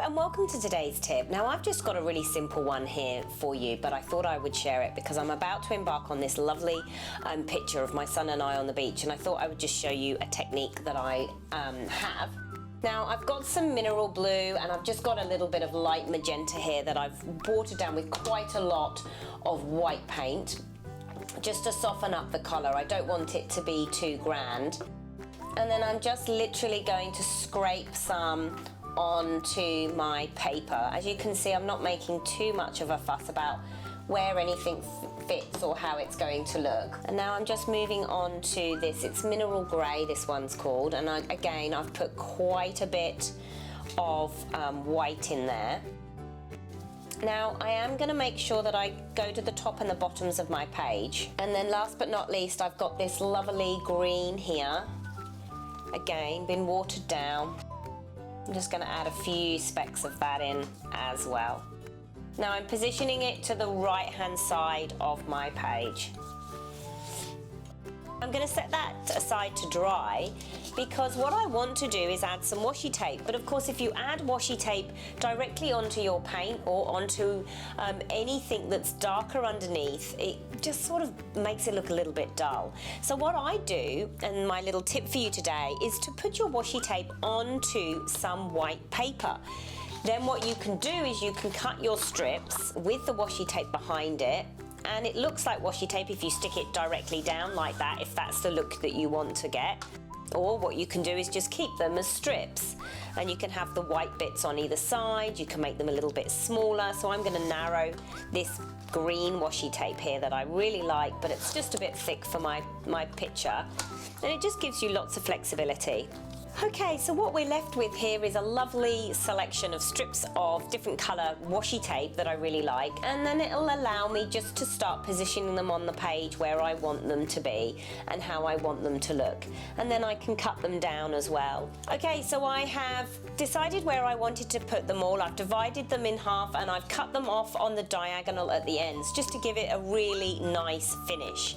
and welcome to today's tip. Now I've just got a really simple one here for you, but I thought I would share it because I'm about to embark on this lovely picture of my son and I on the beach, and I thought I would just show you a technique that I have. Now I've got some mineral blue and I've just got a little bit of light magenta here that I've watered down with quite a lot of white paint just to soften up the colour. I don't want it to be too grand. And then I'm just literally going to scrape some onto my paper. As you can see, I'm not making too much of a fuss about where anything fits or how it's going to look. And now I'm just moving on to this. It's mineral grey, this one's called, and again I've put quite a bit of white in there. Now I am going to make sure that I go to the top and the bottoms of my page. And then last but not least, I've got this lovely green here. Again, been watered down. I'm just going to add a few specks of that in as well. Now I'm positioning it to the right hand side of my page. I'm going to set that aside to dry because what I want to do is add some washi tape. But of course, if you add washi tape directly onto your paint or onto anything that's darker underneath, it just sort of makes it look a little bit dull. So what I do, and my little tip for you today, is to put your washi tape onto some white paper. Then what you can do is you can cut your strips with the washi tape behind it, and it looks like washi tape if you stick it directly down like that, if that's the look that you want to get. Or what you can do is just keep them as strips, and you can have the white bits on either side. You can make them a little bit smaller. So I'm going to narrow this green washi tape here that I really like, but it's just a bit thick for my picture, and it just gives you lots of flexibility. Okay, so what we're left with here is a lovely selection of strips of different colour washi tape that I really like, and then it'll allow me just to start positioning them on the page where I want them to be and how I want them to look, and then I can cut them down as well. Okay, so I have decided where I wanted to put them all. I've divided them in half and I've cut them off on the diagonal at the ends just to give it a really nice finish.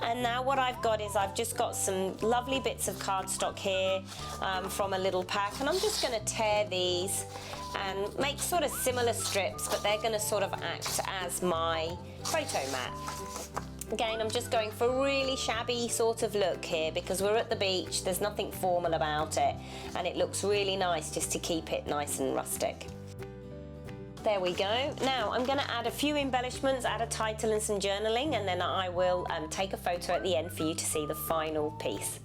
And now what I've got is I've just got some lovely bits of cardstock here from a little pack, and I'm just going to tear these and make sort of similar strips, but they're going to sort of act as my photo mat. Again, I'm just going for a really shabby sort of look here because we're at the beach, there's nothing formal about it, and it looks really nice just to keep it nice and rustic. There we go. Now I'm going to add a few embellishments, add a title and some journaling, and then I will take a photo at the end for you to see the final piece.